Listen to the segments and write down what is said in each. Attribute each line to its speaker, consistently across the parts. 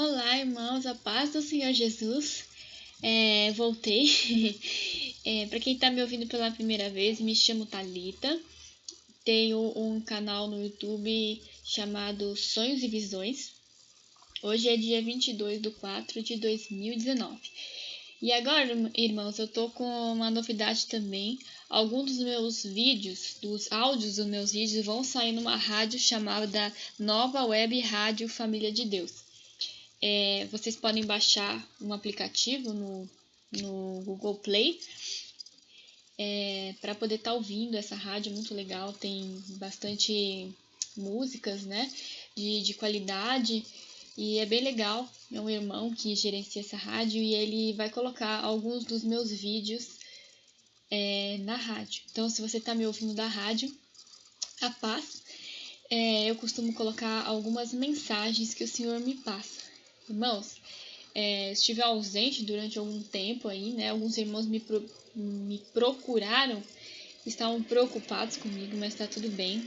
Speaker 1: Olá, irmãos, a paz do Senhor Jesus. Voltei. Para quem está me ouvindo pela primeira vez, me chamo Thalita. Tenho um canal no YouTube chamado Sonhos e Visões. Hoje é dia 22/4/2019. E agora, irmãos, eu tô com uma novidade também. Alguns dos meus vídeos, dos áudios dos meus vídeos, vão sair numa rádio chamada Nova Web Rádio Família de Deus. Vocês podem baixar um aplicativo no Google Play para poder estar ouvindo essa rádio. Muito legal, tem bastante músicas, né, de qualidade, e é bem legal. É um irmão que gerencia essa rádio e ele vai colocar alguns dos meus vídeos na rádio. Então, se você está me ouvindo da rádio, a paz, eu costumo colocar algumas mensagens que o Senhor me passa. Irmãos, estive ausente durante algum tempo aí, né? Alguns irmãos me procuraram, estavam preocupados comigo, mas tá tudo bem.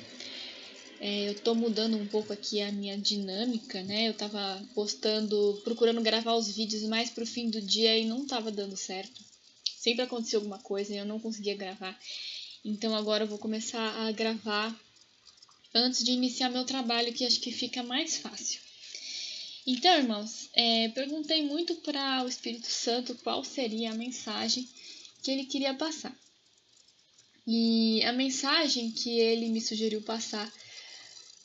Speaker 1: Eu tô mudando um pouco aqui a minha dinâmica, né? Eu tava procurando gravar os vídeos mais pro fim do dia e não tava dando certo. Sempre acontecia alguma coisa e eu não conseguia gravar. Então agora eu vou começar a gravar antes de iniciar meu trabalho, que acho que fica mais fácil. Então, irmãos, perguntei muito para o Espírito Santo qual seria a mensagem que ele queria passar. E a mensagem que ele me sugeriu passar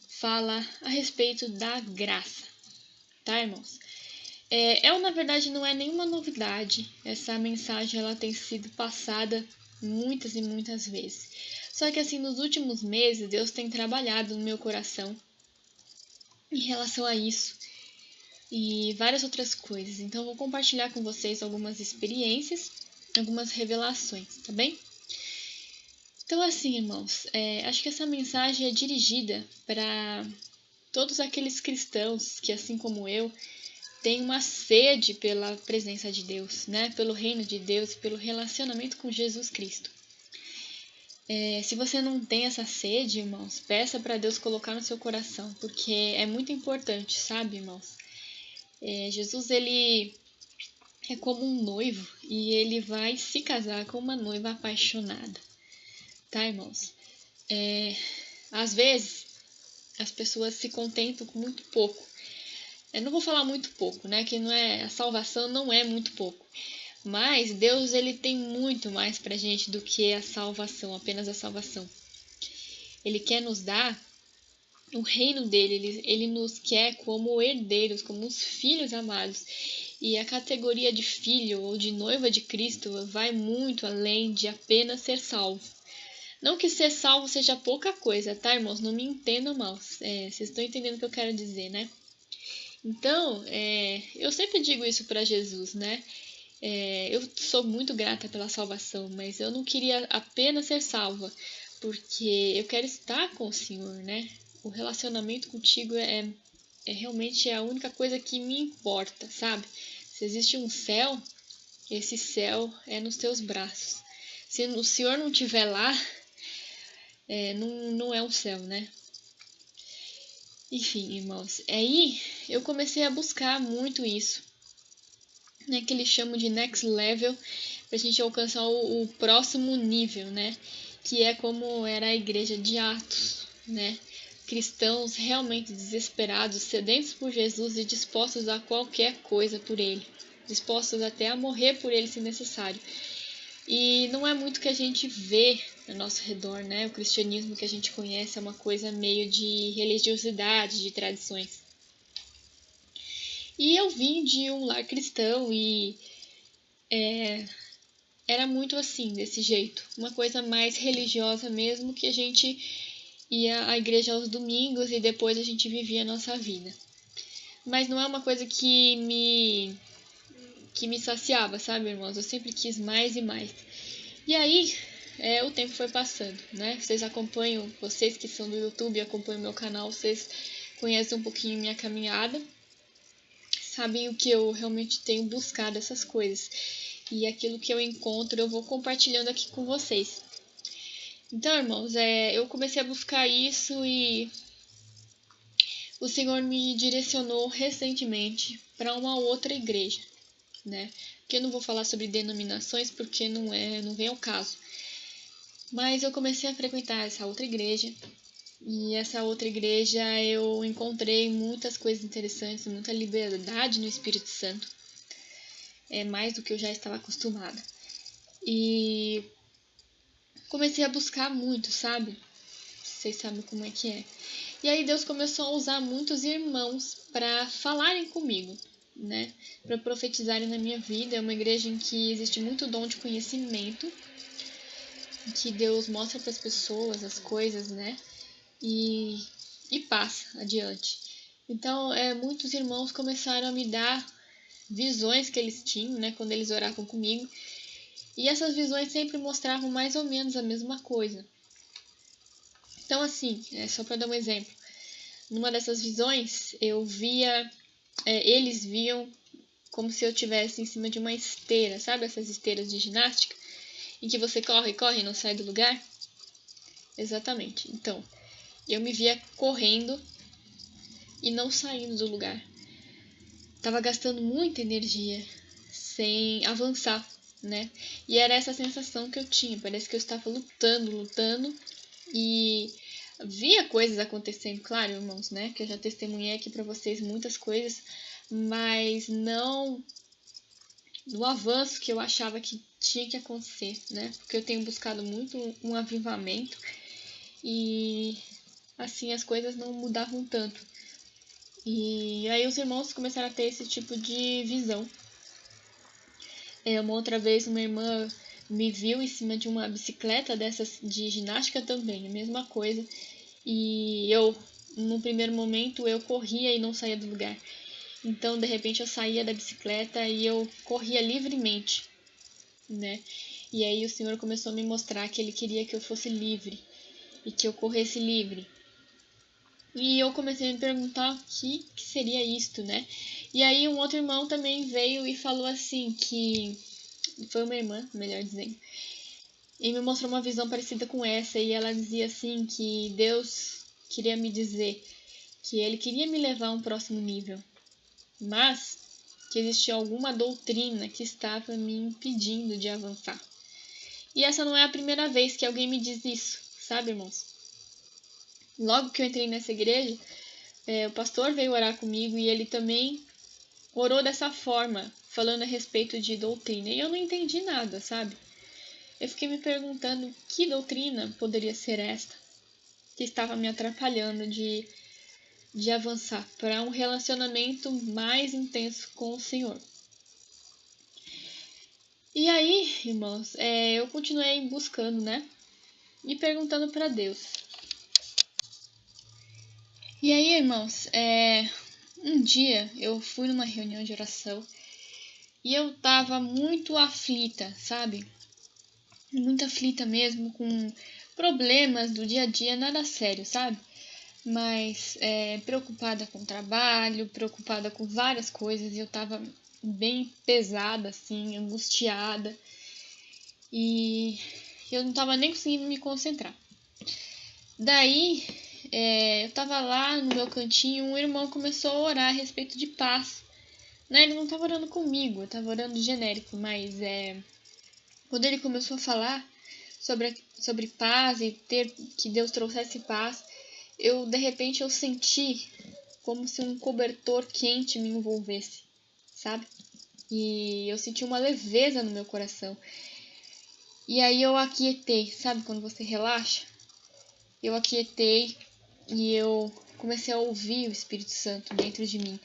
Speaker 1: fala a respeito da graça, tá, irmãos? Na verdade, não é nenhuma novidade. Essa mensagem ela tem sido passada muitas e muitas vezes. Só que assim, nos últimos meses, Deus tem trabalhado no meu coração em relação a isso e várias outras coisas. Então, eu vou compartilhar com vocês algumas experiências, algumas revelações, tá bem? Então, assim, irmãos, acho que essa mensagem é dirigida para todos aqueles cristãos que, assim como eu, têm uma sede pela presença de Deus, né? Pelo reino de Deus, pelo relacionamento com Jesus Cristo. Se você não tem essa sede, irmãos, peça para Deus colocar no seu coração, porque é muito importante, sabe, irmãos? Jesus, ele é como um noivo e ele vai se casar com uma noiva apaixonada, tá, irmãos? Às vezes, as pessoas se contentam com muito pouco. Eu não vou falar muito pouco, né? Que a salvação não é muito pouco. Mas Deus, ele tem muito mais pra gente do que a salvação, apenas a salvação. Ele quer nos dar o reino dele, ele nos quer como herdeiros, como os filhos amados. E a categoria de filho ou de noiva de Cristo vai muito além de apenas ser salvo. Não que ser salvo seja pouca coisa, tá, irmãos? Não me entendam mal. Vocês estão entendendo o que eu quero dizer, né? Então, eu sempre digo isso para Jesus, né? Eu sou muito grata pela salvação, mas eu não queria apenas ser salva, porque eu quero estar com o Senhor, né? O relacionamento contigo é realmente a única coisa que me importa, sabe? Se existe um céu, esse céu é nos teus braços. Se o Senhor não estiver lá, não é um céu, né? Enfim, irmãos, aí eu comecei a buscar muito isso, né, que eles chamam de next level, pra gente alcançar o próximo nível, né? Que é como era a igreja de Atos, né? Cristãos realmente desesperados, sedentos por Jesus e dispostos a qualquer coisa por ele, dispostos até a morrer por ele se necessário. E não é muito que a gente vê ao nosso redor, né? O cristianismo que a gente conhece é uma coisa meio de religiosidade, de tradições. E eu vim de um lar cristão e era muito assim, desse jeito. Uma coisa mais religiosa mesmo, que a gente ia à igreja aos domingos e depois a gente vivia a nossa vida. Mas não é uma coisa que me saciava, sabe, irmãos? Eu sempre quis mais e mais. E aí, o tempo foi passando, né? Vocês que são do YouTube e acompanham meu canal, vocês conhecem um pouquinho minha caminhada, sabem o que eu realmente tenho buscado essas coisas. E aquilo que eu encontro, eu vou compartilhando aqui com vocês. Então, irmãos, eu comecei a buscar isso e o Senhor me direcionou recentemente para uma outra igreja, né? Que eu não vou falar sobre denominações porque não vem ao caso. Mas eu comecei a frequentar essa outra igreja. E essa outra igreja eu encontrei muitas coisas interessantes, muita liberdade no Espírito Santo. É mais do que eu já estava acostumada. E comecei a buscar muito, sabe? Vocês sabem como é que é. E aí Deus começou a usar muitos irmãos para falarem comigo, né? Para profetizarem na minha vida. É uma igreja em que existe muito dom de conhecimento, em que Deus mostra para as pessoas as coisas, né? E passa adiante. Então, muitos irmãos começaram a me dar visões que eles tinham, né? Quando eles oravam comigo. E essas visões sempre mostravam mais ou menos a mesma coisa. Então, assim, só para dar um exemplo. Numa dessas visões, eu via, eles viam como se eu estivesse em cima de uma esteira, sabe essas esteiras de ginástica? Em que você corre, corre e não sai do lugar? Exatamente. Então, eu me via correndo e não saindo do lugar. Tava gastando muita energia sem avançar, né? E era essa sensação que eu tinha. Parece que eu estava lutando e via coisas acontecendo, claro, irmãos, né? Que eu já testemunhei aqui para vocês muitas coisas, mas não no avanço que eu achava que tinha que acontecer, né? Porque eu tenho buscado muito um avivamento e assim as coisas não mudavam tanto. E aí os irmãos começaram a ter esse tipo de visão. Uma outra vez uma irmã me viu em cima de uma bicicleta dessas de ginástica também, a mesma coisa. E eu, no primeiro momento, eu corria e não saía do lugar. Então, de repente, eu saía da bicicleta e eu corria livremente, né? E aí o Senhor começou a me mostrar que Ele queria que eu fosse livre e que eu corresse livre. E eu comecei a me perguntar o que seria isto, né? E aí um outro irmão também veio e falou assim que... Foi uma irmã, melhor dizendo. E me mostrou uma visão parecida com essa. E ela dizia assim que Deus queria me dizer que Ele queria me levar a um próximo nível. Mas que existia alguma doutrina que estava me impedindo de avançar. E essa não é a primeira vez que alguém me diz isso, sabe, irmãos? Logo que eu entrei nessa igreja, o pastor veio orar comigo e ele também orou dessa forma, falando a respeito de doutrina. E eu não entendi nada, sabe? Eu fiquei me perguntando que doutrina poderia ser esta que estava me atrapalhando de avançar para um relacionamento mais intenso com o Senhor. E aí, irmãos, eu continuei buscando, né? E perguntando para Deus. E aí, irmãos, um dia eu fui numa reunião de oração e eu tava muito aflita, sabe? Muito aflita mesmo, com problemas do dia a dia, nada sério, sabe? Mas preocupada com o trabalho, preocupada com várias coisas, e eu tava bem pesada, assim, angustiada, e eu não tava nem conseguindo me concentrar. Daí, eu tava lá no meu cantinho, um irmão começou a orar a respeito de paz. Né? Ele não tava orando comigo, eu tava orando genérico, mas quando ele começou a falar sobre paz e que Deus trouxesse paz, de repente eu senti como se um cobertor quente me envolvesse, sabe? E eu senti uma leveza no meu coração. E aí eu aquietei, sabe quando você relaxa? Eu aquietei e eu comecei a ouvir o Espírito Santo dentro de mim.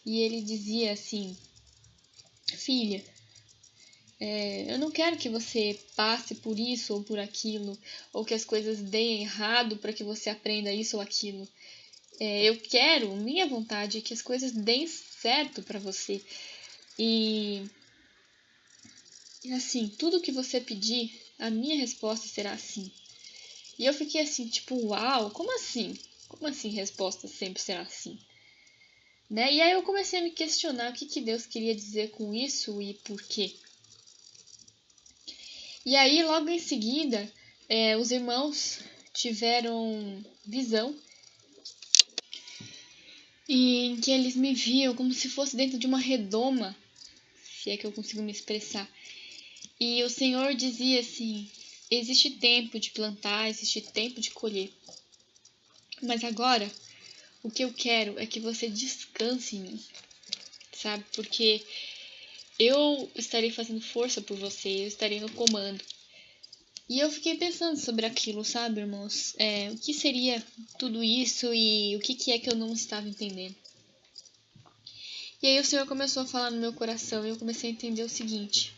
Speaker 1: E ele dizia assim: filha, eu não quero que você passe por isso ou por aquilo, ou que as coisas deem errado para que você aprenda isso ou aquilo. Eu quero, minha vontade é que as coisas deem certo para você. E assim, tudo que você pedir, a minha resposta será sim. E eu fiquei assim, tipo, uau, como assim? Como assim resposta sempre será sim? Né? E aí eu comecei a me questionar o que Deus queria dizer com isso e por quê. E aí, logo em seguida, os irmãos tiveram visão. e em que eles me viam como se fosse dentro de uma redoma, se é que eu consigo me expressar. E o Senhor dizia assim: existe tempo de plantar, existe tempo de colher. Mas agora, o que eu quero é que você descanse em mim, sabe? Porque eu estarei fazendo força por você, eu estarei no comando. E eu fiquei pensando sobre aquilo, sabe, irmãos? O que seria tudo isso e o que é que eu não estava entendendo? E aí o Senhor começou a falar no meu coração e eu comecei a entender o seguinte: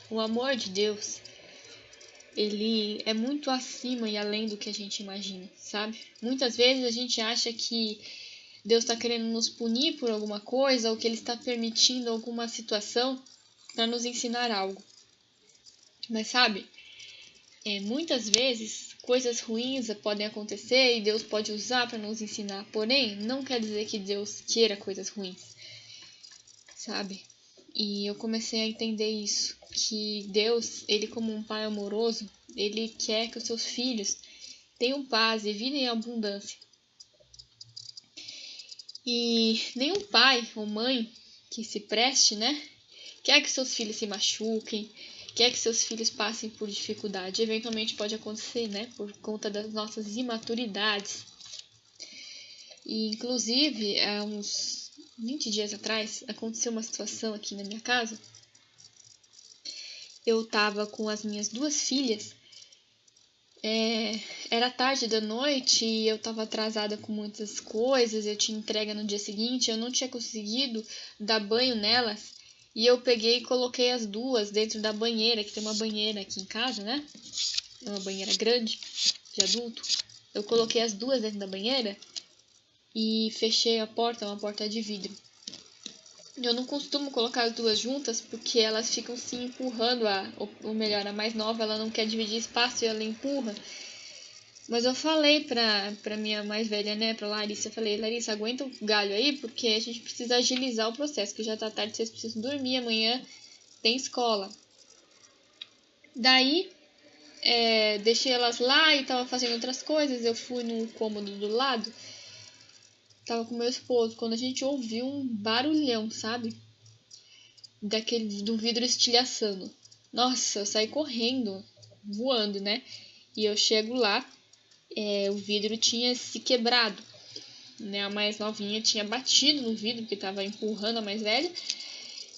Speaker 1: o amor de Deus, ele é muito acima e além do que a gente imagina, sabe? Muitas vezes a gente acha que Deus está querendo nos punir por alguma coisa ou que Ele está permitindo alguma situação para nos ensinar algo. Mas sabe, muitas vezes coisas ruins podem acontecer e Deus pode usar para nos ensinar. Porém, não quer dizer que Deus queira coisas ruins, sabe? E eu comecei a entender isso, que Deus, Ele como um pai amoroso, Ele quer que os seus filhos tenham paz e vida em abundância. E nenhum pai ou mãe que se preste, né, quer que seus filhos se machuquem, quer que seus filhos passem por dificuldade. Eventualmente pode acontecer, né, por conta das nossas imaturidades. E, inclusive, há uns 20 dias atrás, aconteceu uma situação aqui na minha casa. Eu tava com as minhas duas filhas. Era tarde da noite e eu tava atrasada com muitas coisas. Eu tinha entrega no dia seguinte, eu não tinha conseguido dar banho nelas. E eu peguei e coloquei as duas dentro da banheira, que tem uma banheira aqui em casa, né? É uma banheira grande, de adulto. Eu coloquei as duas dentro da banheira e fechei a porta, uma porta de vidro. Eu não costumo colocar as duas juntas porque elas ficam se empurrando, ou melhor, a mais nova, ela não quer dividir espaço e ela empurra. Mas eu falei pra minha mais velha, né, pra Larissa, eu falei: Larissa, aguenta o galho aí, porque a gente precisa agilizar o processo, que já tá tarde, vocês precisam dormir, amanhã tem escola. Daí, deixei elas lá e tava fazendo outras coisas, eu fui no cômodo do lado, tava com meu esposo, quando a gente ouviu um barulhão, sabe? Do vidro estilhaçando. Nossa, eu saí correndo, voando, né? E eu chego lá, o vidro tinha se quebrado, né? A mais novinha tinha batido no vidro, porque tava empurrando a mais velha.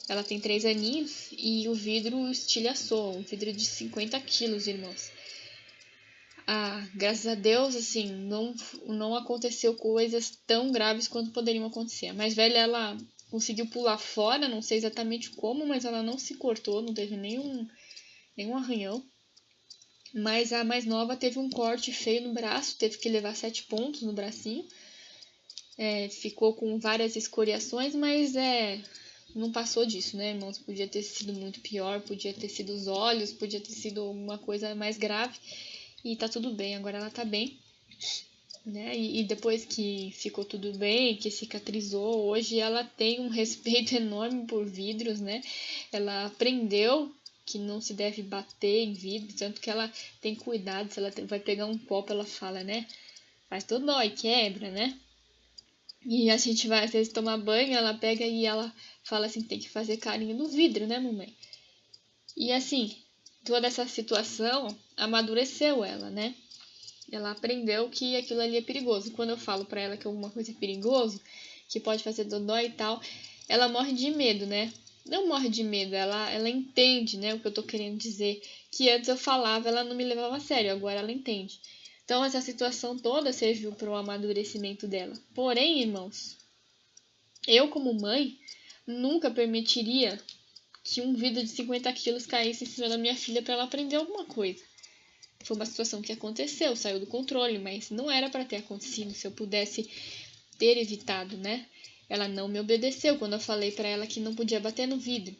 Speaker 1: Ela tem 3 aninhos e o vidro estilhaçou, um vidro de 50 quilos, irmãos. Graças a Deus, assim, não aconteceu coisas tão graves quanto poderiam acontecer. A mais velha, ela conseguiu pular fora, não sei exatamente como, mas ela não se cortou, não teve nenhum arranhão. Mas a mais nova teve um corte feio no braço, teve que levar 7 pontos no bracinho. Ficou com várias escoriações, mas não passou disso, né, irmãos? Podia ter sido muito pior, podia ter sido os olhos, podia ter sido uma coisa mais grave. E tá tudo bem, agora ela tá bem, né? E depois que ficou tudo bem, que cicatrizou, hoje ela tem um respeito enorme por vidros, né? Ela aprendeu que não se deve bater em vidro, tanto que ela tem cuidado, se ela vai pegar um copo, ela fala, né? Faz todo dói, quebra, né? E a gente vai às vezes tomar banho, ela pega e ela fala assim, tem que fazer carinho no vidro, né, mamãe? E assim, toda essa situação amadureceu ela, né? Ela aprendeu que aquilo ali é perigoso. Quando eu falo pra ela que alguma coisa é perigoso, que pode fazer dodói e tal, ela morre de medo, né? Não morre de medo, ela entende, né, o que eu tô querendo dizer. Que antes eu falava, ela não me levava a sério, agora ela entende. Então essa situação toda serviu para o amadurecimento dela. Porém, irmãos, eu como mãe nunca permitiria que um vidro de 50 quilos caísse em cima da minha filha para ela aprender alguma coisa. Foi uma situação que aconteceu, saiu do controle, mas não era para ter acontecido. Se eu pudesse ter evitado, né? Ela não me obedeceu quando eu falei para ela que não podia bater no vidro.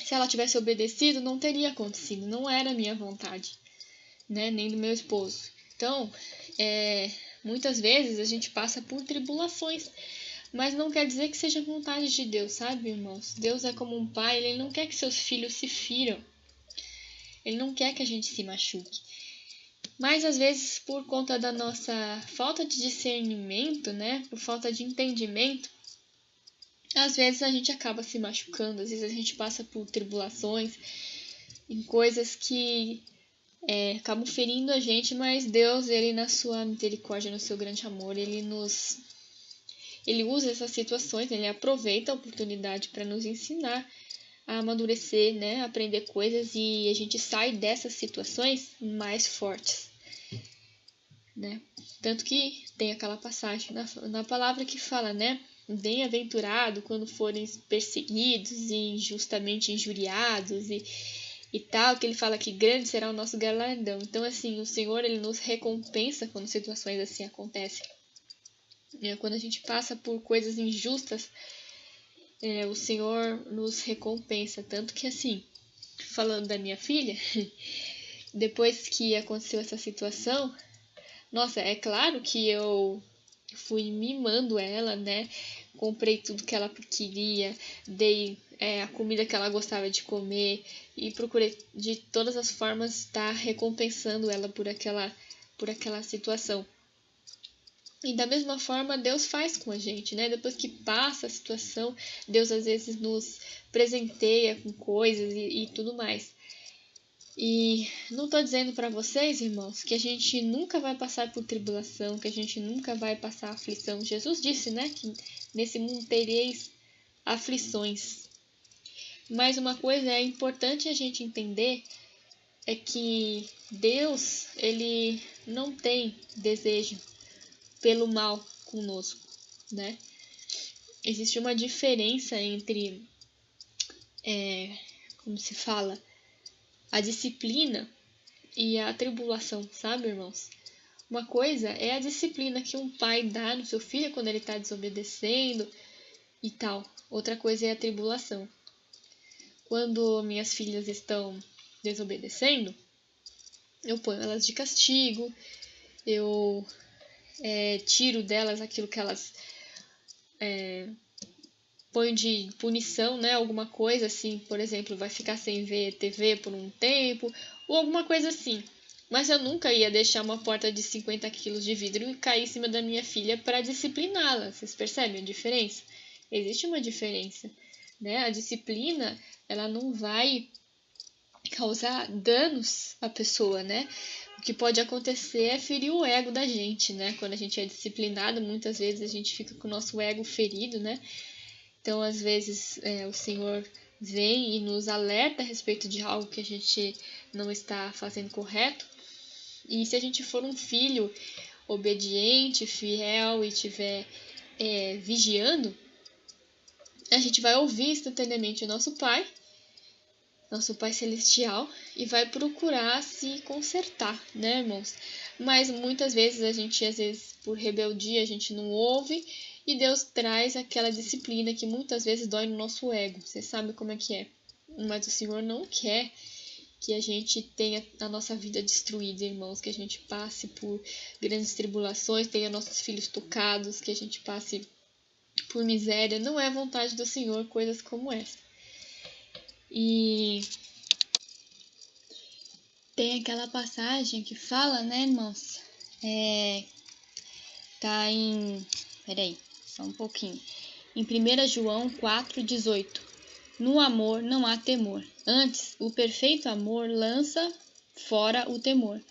Speaker 1: Se ela tivesse obedecido, não teria acontecido. Não era minha vontade, né? Nem do meu esposo. Então, muitas vezes a gente passa por tribulações, mas não quer dizer que seja vontade de Deus, sabe, irmãos? Deus é como um pai, ele não quer que seus filhos se firam. Ele não quer que a gente se machuque. Mas às vezes, por conta da nossa falta de discernimento, né, por falta de entendimento, às vezes a gente acaba se machucando, às vezes a gente passa por tribulações, em coisas que acabam ferindo a gente, mas Deus, ele na sua misericórdia, no seu grande amor, ele usa essas situações, ele aproveita a oportunidade para nos ensinar a amadurecer, né, a aprender coisas, e a gente sai dessas situações mais fortes, né? Tanto que tem aquela passagem na palavra que fala, né, bem-aventurado quando forem perseguidos e injustamente injuriados e tal, que ele fala que grande será o nosso galardão. Então, assim, o Senhor, ele nos recompensa quando situações assim acontecem. Quando a gente passa por coisas injustas, o Senhor nos recompensa. Tanto que, assim, falando da minha filha, depois que aconteceu essa situação, nossa, é claro que eu fui mimando ela, né? Comprei tudo que ela queria, dei a comida que ela gostava de comer e procurei de todas as formas estar recompensando ela por aquela situação. E da mesma forma Deus faz com a gente, né? Depois que passa a situação, Deus às vezes nos presenteia com coisas e tudo mais. E não estou dizendo para vocês, irmãos, que a gente nunca vai passar por tribulação, que a gente nunca vai passar aflição. Jesus disse, né, que nesse mundo tereis aflições. Mas uma coisa é importante a gente entender é que Deus, ele não tem desejo pelo mal conosco, né? Existe uma diferença entre, como se fala, a disciplina e a tribulação, sabe, irmãos? Uma coisa é a disciplina que um pai dá no seu filho quando ele está desobedecendo e tal. Outra coisa é a tribulação. Quando minhas filhas estão desobedecendo, eu ponho elas de castigo, eu tiro delas aquilo que elas põem de punição, né? Alguma coisa assim, por exemplo, vai ficar sem ver TV por um tempo, ou alguma coisa assim. Mas eu nunca ia deixar uma porta de 50 quilos de vidro cair em cima da minha filha para discipliná-la. Vocês percebem a diferença? Existe uma diferença, né? A disciplina, ela não vai causar danos à pessoa, né? O que pode acontecer é ferir o ego da gente, né? Quando a gente é disciplinado, muitas vezes a gente fica com o nosso ego ferido, né? Então, às vezes, o Senhor vem e nos alerta a respeito de algo que a gente não está fazendo correto. E se a gente for um filho obediente, fiel e estiver vigiando, a gente vai ouvir instantaneamente o nosso Pai Celestial, e vai procurar se consertar, né, irmãos? Mas muitas vezes por rebeldia, a gente não ouve, e Deus traz aquela disciplina que muitas vezes dói no nosso ego. Você sabe como é que é. Mas o Senhor não quer que a gente tenha a nossa vida destruída, irmãos, que a gente passe por grandes tribulações, tenha nossos filhos tocados, que a gente passe por miséria. Não é vontade do Senhor coisas como essa. E tem aquela passagem que fala, né, irmãos? Tá em... Peraí, só um pouquinho. Em 1 João 4,18. No amor não há temor. Antes, o perfeito amor lança fora o temor.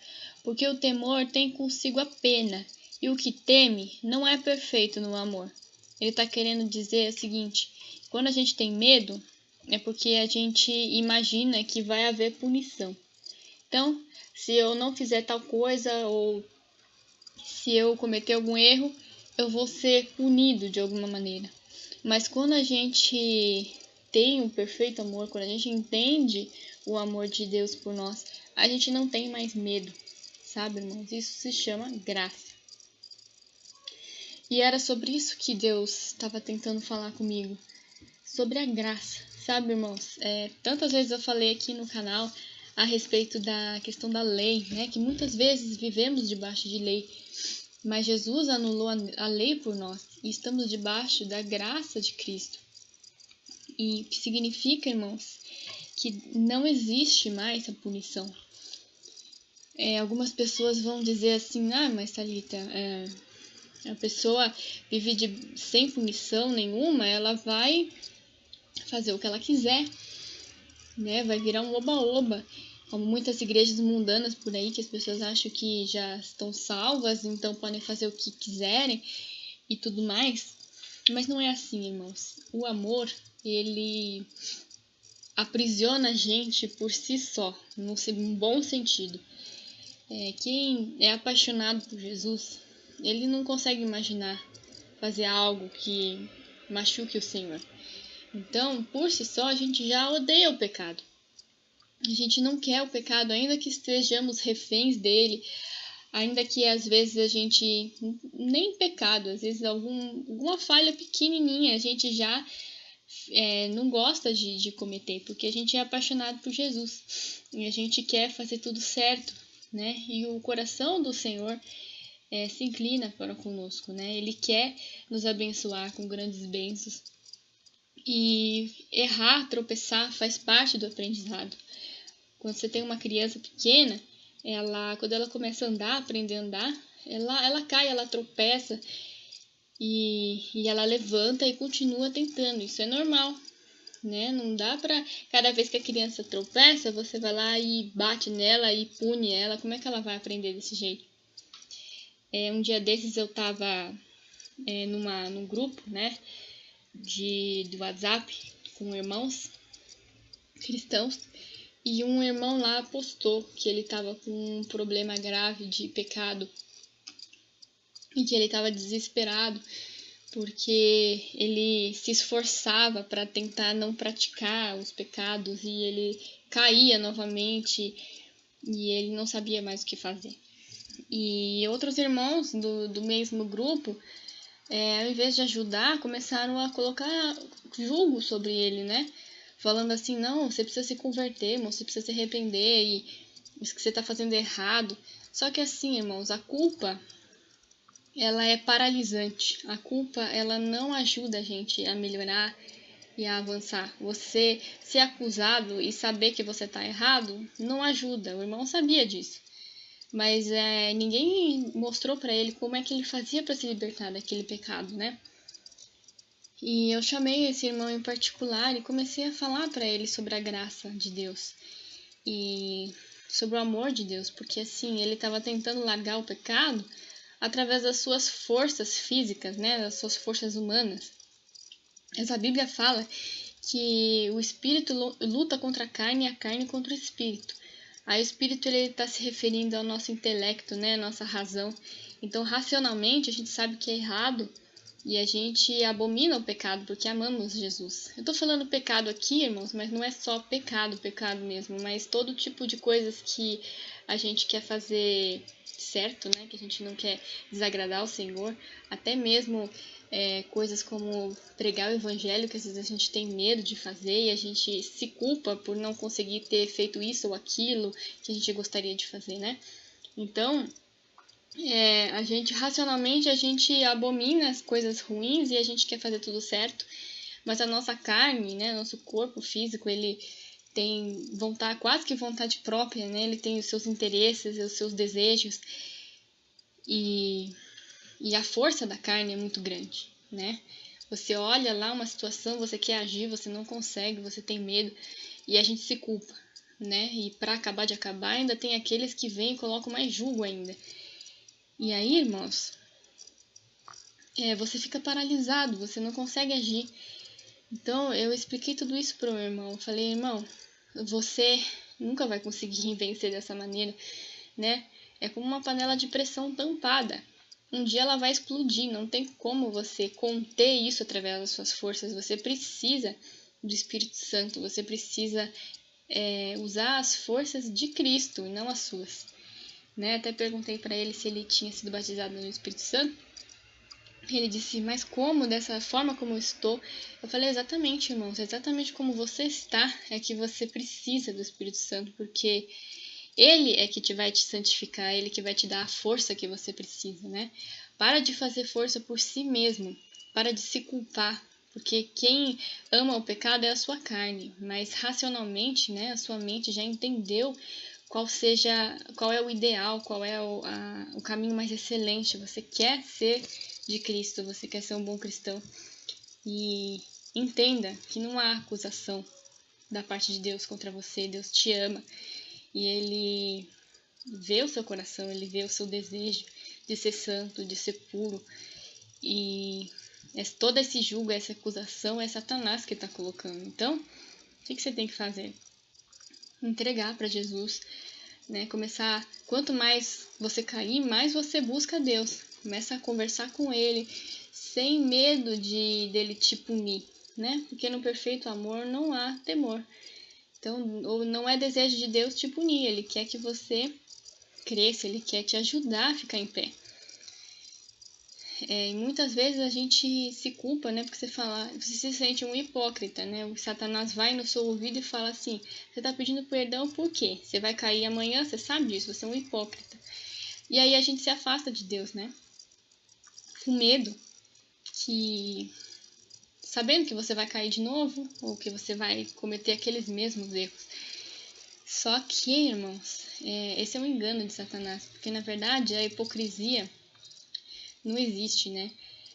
Speaker 1: Porque o temor tem consigo a pena. E o que teme não é perfeito no amor. Ele está querendo dizer o seguinte: quando a gente tem medo, é porque a gente imagina que vai haver punição. Então, se eu não fizer tal coisa, ou se eu cometer algum erro, eu vou ser punido de alguma maneira. Mas quando a gente tem o perfeito amor, quando a gente entende o amor de Deus por nós, a gente não tem mais medo, sabe, irmãos? Isso se chama graça. E era sobre isso que Deus estava tentando falar comigo, sobre a graça, sabe, irmãos? Tantas vezes eu falei aqui no canal a respeito da questão da lei, né? Que muitas vezes vivemos debaixo de lei, mas Jesus anulou a lei por nós e estamos debaixo da graça de Cristo. E o que significa, irmãos, que não existe mais a punição. Algumas pessoas vão dizer assim, mas Thalita, a pessoa vive sem punição nenhuma, ela vai fazer o que ela quiser, né? Vai virar um oba-oba, como muitas igrejas mundanas por aí, que as pessoas acham que já estão salvas, então podem fazer o que quiserem e tudo mais. Mas não é assim, irmãos. O amor, ele aprisiona a gente por si só, num bom sentido. Quem é apaixonado por Jesus, ele não consegue imaginar fazer algo que machuque o Senhor. Então, por si só, a gente já odeia o pecado. A gente não quer o pecado, ainda que estejamos reféns dele, ainda que às vezes a gente, nem pecado, às vezes alguma falha pequenininha, a gente já não gosta de cometer, porque a gente é apaixonado por Jesus e a gente quer fazer tudo certo, né? E o coração do Senhor se inclina para conosco, né? Ele quer nos abençoar com grandes bênçãos. E errar, tropeçar, faz parte do aprendizado. Quando você tem uma criança pequena, quando ela começa a andar, aprender a andar, ela cai, ela tropeça e ela levanta e continua tentando. Isso é normal, né? Não dá pra cada vez que a criança tropeça, você vai lá e bate nela e pune ela. Como é que ela vai aprender desse jeito? Um dia desses eu tava num grupo, né, do WhatsApp com irmãos cristãos, e um irmão lá postou que ele estava com um problema grave de pecado e que ele estava desesperado porque ele se esforçava para tentar não praticar os pecados e ele caía novamente e ele não sabia mais o que fazer. E outros irmãos do mesmo grupo, ao invés de ajudar, começaram a colocar julgo sobre ele, né? Falando assim, não, você precisa se converter, irmão, você precisa se arrepender e isso que você está fazendo é errado. Só que assim, irmãos, a culpa, ela é paralisante. A culpa, ela não ajuda a gente a melhorar e a avançar. Você ser acusado e saber que você está errado não ajuda. O irmão sabia disso. Mas ninguém mostrou para ele como é que ele fazia para se libertar daquele pecado, né? E eu chamei esse irmão em particular e comecei a falar para ele sobre a graça de Deus e sobre o amor de Deus, porque assim, ele estava tentando largar o pecado através das suas forças físicas, né, das suas forças humanas. Essa Bíblia fala que o espírito luta contra a carne e a carne contra o espírito. Aí o espírito ele está se referindo ao nosso intelecto, né, a nossa razão. Então, racionalmente, a gente sabe que é errado e a gente abomina o pecado porque amamos Jesus. Eu tô falando pecado aqui, irmãos, mas não é só pecado mesmo, mas todo tipo de coisas que a gente quer fazer certo, né? Que a gente não quer desagradar o Senhor. Até mesmo coisas como pregar o evangelho, que às vezes a gente tem medo de fazer e a gente se culpa por não conseguir ter feito isso ou aquilo que a gente gostaria de fazer, né? Então, a gente racionalmente a gente abomina as coisas ruins e a gente quer fazer tudo certo, mas a nossa carne, né, nosso corpo físico, ele tem vontade, quase que vontade própria, né? Ele tem os seus interesses, os seus desejos e a força da carne é muito grande, né? Você olha lá uma situação, você quer agir, você não consegue, você tem medo e a gente se culpa, né? E para acabar de acabar, ainda tem aqueles que vêm e colocam mais julgo ainda. E aí, irmãos, você fica paralisado, você não consegue agir. Então, eu expliquei tudo isso pro meu irmão. Eu falei, irmão, você nunca vai conseguir vencer dessa maneira, né? É como uma panela de pressão tampada. Um dia ela vai explodir, não tem como você conter isso através das suas forças. Você precisa do Espírito Santo, você precisa usar as forças de Cristo e não as suas. Né? Até perguntei para ele se ele tinha sido batizado no Espírito Santo. Ele disse, mas como? Dessa forma como eu estou? Eu falei, exatamente, irmãos, exatamente como você está, é que você precisa do Espírito Santo, porque ele é que vai te santificar, ele que vai te dar a força que você precisa, né? Para de fazer força por si mesmo, para de se culpar, porque quem ama o pecado é a sua carne, mas racionalmente, né, a sua mente já entendeu qual é o ideal, qual é o caminho mais excelente. Você quer ser de Cristo, você quer ser um bom cristão. E entenda que não há acusação da parte de Deus contra você. Deus te ama e Ele vê o seu coração, Ele vê o seu desejo de ser santo, de ser puro. E todo esse julgo, essa acusação é Satanás que está colocando. Então, o que você tem que fazer? Entregar para Jesus, né? Quanto mais você cair, mais você busca Deus. Começa a conversar com Ele, sem medo dele te punir, né? Porque no perfeito amor não há temor. Então, não é desejo de Deus te punir, Ele quer que você cresça, Ele quer te ajudar a ficar em pé. E muitas vezes a gente se culpa, né? Porque você se sente um hipócrita, né? O Satanás vai no seu ouvido e fala assim: você está pedindo perdão por quê? Você vai cair amanhã, você sabe disso, você é um hipócrita. E aí a gente se afasta de Deus, né? Com medo sabendo que você vai cair de novo, ou que você vai cometer aqueles mesmos erros. Só que, irmãos, esse é um engano de Satanás, porque na verdade a hipocrisia não existe, né?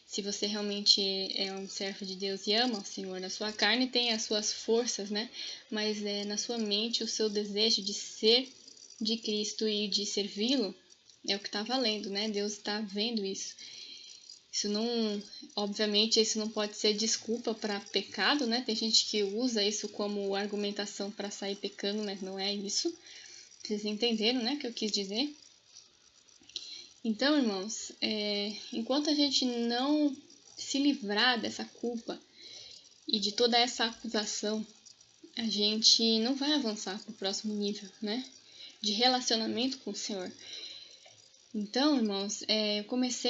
Speaker 1: Se você realmente é um servo de Deus e ama o Senhor, na sua carne tem as suas forças, né? Mas na sua mente o seu desejo de ser de Cristo e de servi-lo é o que está valendo, né? Deus está vendo isso. Obviamente, isso não pode ser desculpa para pecado, né? Tem gente que usa isso como argumentação para sair pecando, mas não é isso. Vocês entenderam, né, o que eu quis dizer? Então, irmãos, enquanto a gente não se livrar dessa culpa e de toda essa acusação, a gente não vai avançar para o próximo nível, né? De relacionamento com o Senhor. Então, irmãos,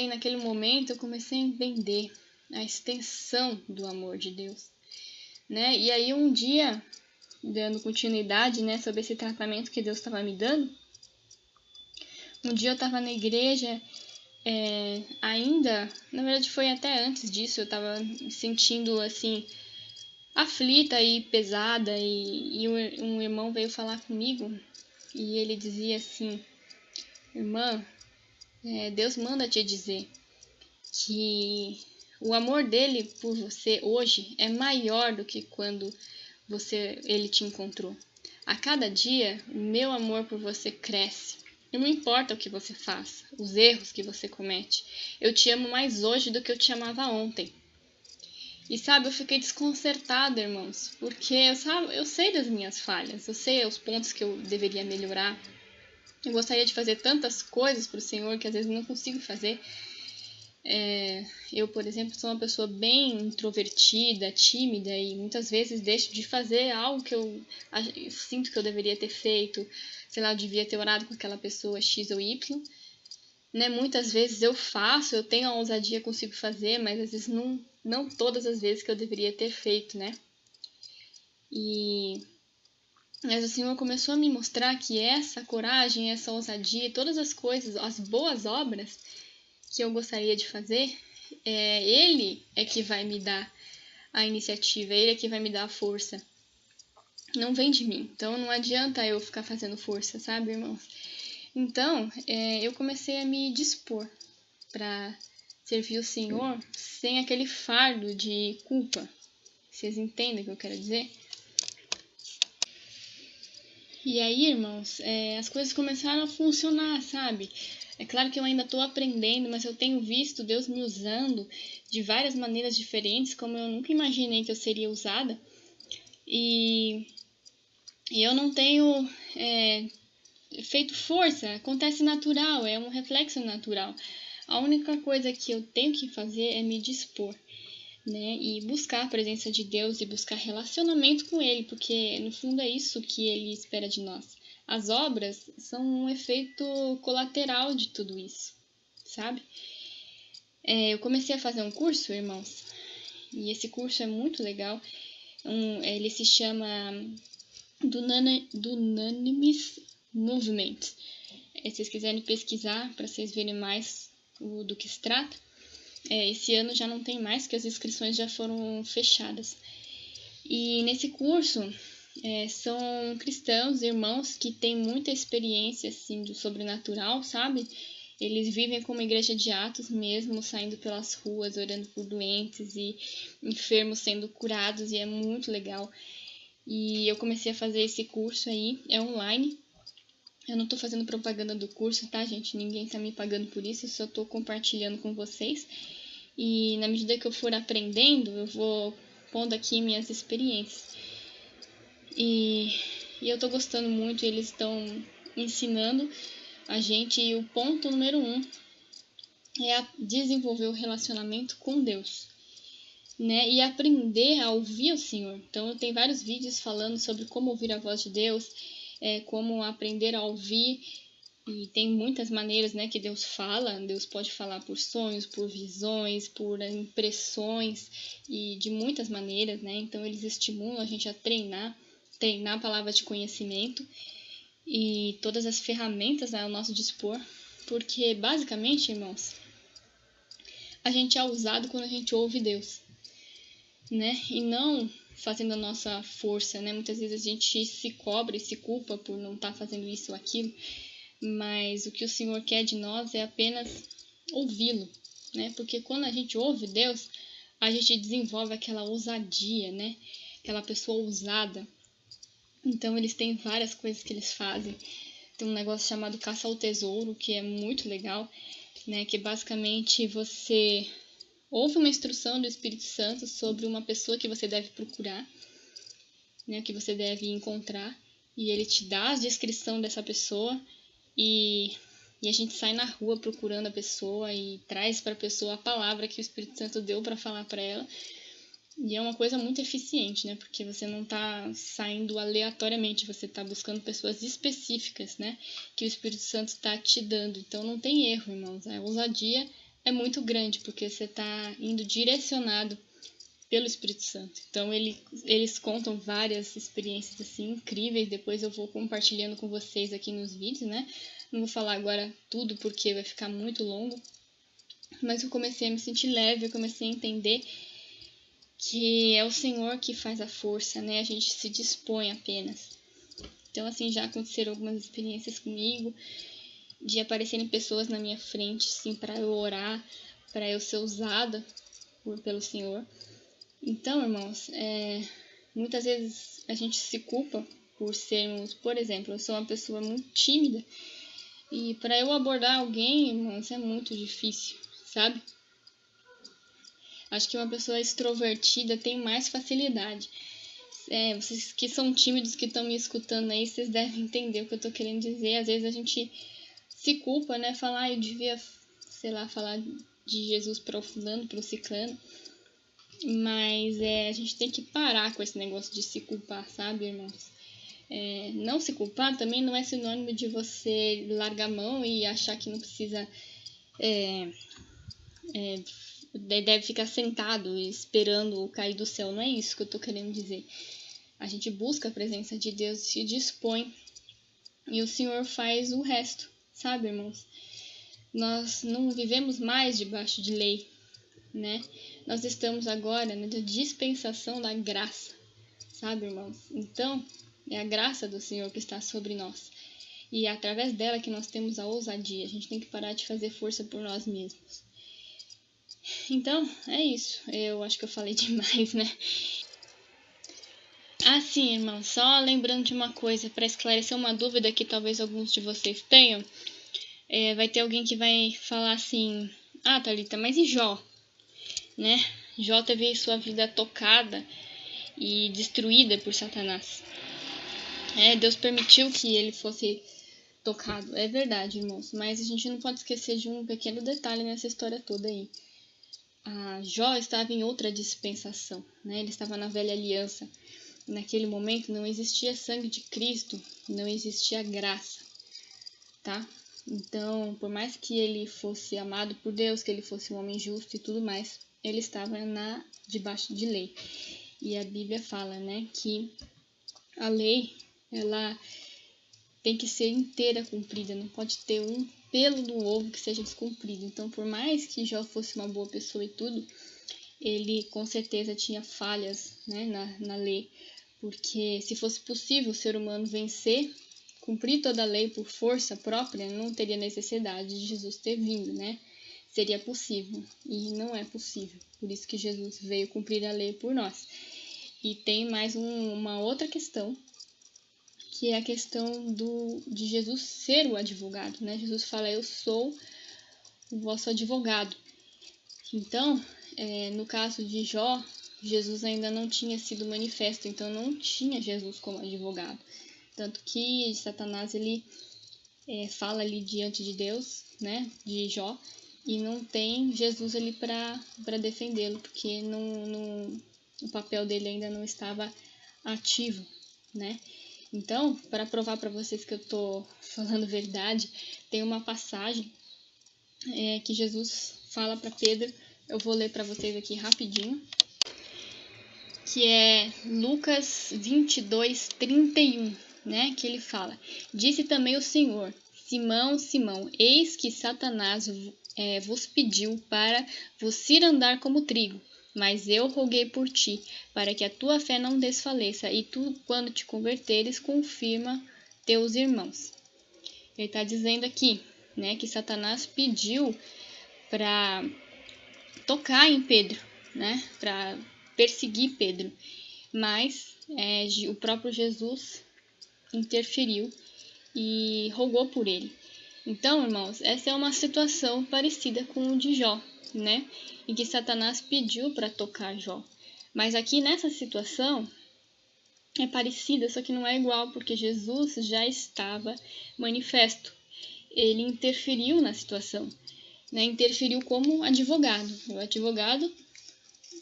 Speaker 1: naquele momento, eu comecei a entender a extensão do amor de Deus, né? E aí, um dia, dando continuidade, né, sobre esse tratamento que Deus estava me dando, um dia eu estava na igreja, ainda, na verdade foi até antes disso, eu estava me sentindo, assim, aflita e pesada, e um irmão veio falar comigo, e ele dizia assim: irmã, Deus manda te dizer que o amor dele por você hoje é maior do que quando ele te encontrou. A cada dia, o meu amor por você cresce. E não importa o que você faça, os erros que você comete. Eu te amo mais hoje do que eu te amava ontem. E sabe, eu fiquei desconcertada, irmãos, porque eu sei das minhas falhas, eu sei os pontos que eu deveria melhorar. Eu gostaria de fazer tantas coisas para o Senhor que às vezes não consigo fazer. Eu, por exemplo, sou uma pessoa bem introvertida, tímida, e muitas vezes deixo de fazer algo que eu sinto que eu deveria ter feito. Sei lá, eu devia ter orado com aquela pessoa X ou Y. Né? Muitas vezes eu tenho a ousadia, consigo fazer, mas às vezes não todas as vezes que eu deveria ter feito, né? Mas o Senhor começou a me mostrar que essa coragem, essa ousadia, todas as coisas, as boas obras que eu gostaria de fazer, Ele é que vai me dar a iniciativa, Ele é que vai me dar a força. Não vem de mim. Então não adianta eu ficar fazendo força, sabe, irmãos? Então, eu comecei a me dispor para servir o Senhor sem aquele fardo de culpa. Vocês entendem o que eu quero dizer? E aí, irmãos, as coisas começaram a funcionar, sabe? É claro que eu ainda estou aprendendo, mas eu tenho visto Deus me usando de várias maneiras diferentes, como eu nunca imaginei que eu seria usada. E eu não tenho feito força, acontece natural, é um reflexo natural. A única coisa que eu tenho que fazer é me dispor, né? E buscar a presença de Deus e buscar relacionamento com Ele, porque no fundo é isso que Ele espera de nós. As obras são um efeito colateral de tudo isso, sabe? Eu comecei a fazer um curso, irmãos, e esse curso é muito legal. Ele se chama Dunamis Movement. Se vocês quiserem pesquisar para vocês verem mais do que se trata, esse ano já não tem mais, porque as inscrições já foram fechadas. E nesse curso são cristãos, irmãos que têm muita experiência assim do sobrenatural, sabe? Eles vivem como igreja de Atos mesmo, saindo pelas ruas, orando por doentes e enfermos sendo curados, e é muito legal. E eu comecei a fazer esse curso aí, é online. Eu não tô fazendo propaganda do curso, tá, gente? Ninguém tá me pagando por isso, eu só tô compartilhando com vocês. E na medida que eu for aprendendo, eu vou pondo aqui minhas experiências. E eu tô gostando muito, eles estão ensinando a gente. E o ponto número 1 é desenvolver o relacionamento com Deus, né? E aprender a ouvir o Senhor. Então, eu tenho vários vídeos falando sobre como ouvir a voz de Deus, como aprender a ouvir. E tem muitas maneiras, né, que Deus fala. Deus pode falar por sonhos, por visões, por impressões e de muitas maneiras, né? Então, eles estimulam a gente a treinar a palavra de conhecimento e todas as ferramentas ao nosso dispor. Porque, basicamente, irmãos, a gente é usado quando a gente ouve Deus, né? E não fazendo a nossa força, né? Muitas vezes a gente se cobra e se culpa por não estar fazendo isso ou aquilo, mas o que o Senhor quer de nós é apenas ouvi-lo, né? Porque quando a gente ouve Deus, a gente desenvolve aquela ousadia, né? Aquela pessoa ousada. Então, eles têm várias coisas que eles fazem. Tem um negócio chamado caça ao tesouro, que é muito legal, né? Que basicamente você ouve uma instrução do Espírito Santo sobre uma pessoa que você deve procurar, né? Que você deve encontrar. E ele te dá a descrição dessa pessoa e a gente sai na rua procurando a pessoa e traz para a pessoa a palavra que o Espírito Santo deu para falar para ela. E é uma coisa muito eficiente, né? Porque você não está saindo aleatoriamente, você está buscando pessoas específicas, né? Que o Espírito Santo está te dando. Então não tem erro, irmãos. A ousadia é muito grande, porque você está indo direcionado pelo Espírito Santo. Então eles contam várias experiências assim incríveis. Depois eu vou compartilhando com vocês aqui nos vídeos, né? Não vou falar agora tudo porque vai ficar muito longo. Mas eu comecei a me sentir leve, eu comecei a entender que é o Senhor que faz a força, né? A gente se dispõe apenas. Então, assim, já aconteceram algumas experiências comigo, de aparecerem pessoas na minha frente, assim, para eu orar, para eu ser usada pelo Senhor. Então, irmãos, muitas vezes a gente se culpa por sermos, por exemplo, eu sou uma pessoa muito tímida, e para eu abordar alguém, irmãos, é muito difícil, sabe? Acho que uma pessoa extrovertida tem mais facilidade. Vocês que são tímidos, que estão me escutando aí, vocês devem entender o que eu tô querendo dizer. Às vezes a gente se culpa, né? Falar, eu devia, sei lá, falar de Jesus para o fulano, para o ciclano. Mas a gente tem que parar com esse negócio de se culpar, sabe, irmãos? Não se culpar também não é sinônimo de você largar a mão e achar que não precisa... deve ficar sentado esperando cair do céu. Não é isso que eu tô querendo dizer. A gente busca a presença de Deus, se dispõe, e o Senhor faz o resto, sabe, irmãos? Nós não vivemos mais debaixo de lei, né? Nós estamos agora na dispensação da graça, sabe, irmãos? Então, é a graça do Senhor que está sobre nós. E é através dela que nós temos a ousadia. A gente tem que parar de fazer força por nós mesmos. Então, é isso. Eu acho que eu falei demais, né? Sim, irmão, só lembrando de uma coisa, para esclarecer uma dúvida que talvez alguns de vocês tenham, vai ter alguém que vai falar assim, Thalita, mas e Jó? Né? Jó teve sua vida tocada e destruída por Satanás. Deus permitiu que ele fosse tocado. É verdade, irmãos, mas a gente não pode esquecer de um pequeno detalhe nessa história toda aí. Jó estava em outra dispensação, né? Ele estava na velha aliança. Naquele momento não existia sangue de Cristo, não existia graça, tá? Então, por mais que ele fosse amado por Deus, que ele fosse um homem justo e tudo mais, ele estava debaixo de lei. E a Bíblia fala, né, que a lei, ela tem que ser inteira cumprida, não pode ter um pelo do ovo que seja descumprido. Então, por mais que Jó fosse uma boa pessoa e tudo, ele com certeza tinha falhas, né, na lei, Porque se fosse possível o ser humano vencer, cumprir toda a lei por força própria, não teria necessidade de Jesus ter vindo, né? Seria possível, e não é possível. Por isso que Jesus veio cumprir a lei por nós. E tem mais uma outra questão, que é a questão de Jesus ser o advogado, né? Jesus fala, eu sou o vosso advogado. Então, no caso de Jó, Jesus ainda não tinha sido manifesto, então não tinha Jesus como advogado. Tanto que Satanás, ele fala ali diante de Deus, né, de Jó, e não tem Jesus ali para defendê-lo, porque o papel dele ainda não estava ativo, né? Então, para provar para vocês que eu estou falando verdade, tem uma passagem que Jesus fala para Pedro, eu vou ler para vocês aqui rapidinho, que é Lucas 22:31, né? Que ele fala, disse também o Senhor, Simão, Simão, eis que Satanás vos pediu para vos ir andar como trigo, mas eu roguei por ti, para que a tua fé não desfaleça, e tu, quando te converteres, confirma teus irmãos. Ele está dizendo aqui, né, que Satanás pediu para tocar em Pedro, né, para perseguir Pedro, mas o próprio Jesus interferiu e rogou por ele. Então, irmãos, essa é uma situação parecida com o de Jó, né, em que Satanás pediu para tocar Jó. Mas aqui nessa situação é parecida, só que não é igual, porque Jesus já estava manifesto. Ele interferiu na situação, né, interferiu como advogado. O advogado,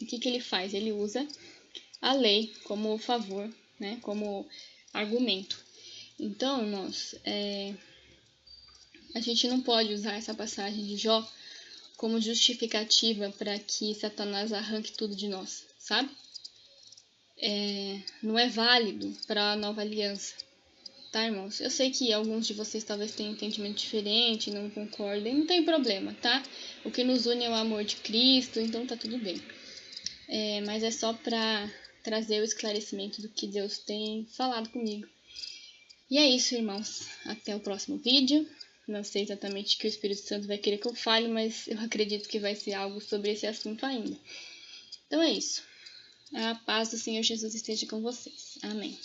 Speaker 1: o que ele faz? Ele usa a lei como favor, né, como argumento. Então, irmãos, a gente não pode usar essa passagem de Jó como justificativa para que Satanás arranque tudo de nós, sabe? Não é válido para a nova aliança, tá, irmãos? Eu sei que alguns de vocês talvez tenham um entendimento diferente, não concordem, não tem problema, tá? O que nos une é o amor de Cristo, então tá tudo bem. Mas é só para trazer o esclarecimento do que Deus tem falado comigo. E é isso, irmãos. Até o próximo vídeo. Não sei exatamente o que o Espírito Santo vai querer que eu fale, mas eu acredito que vai ser algo sobre esse assunto ainda. Então é isso. A paz do Senhor Jesus esteja com vocês. Amém.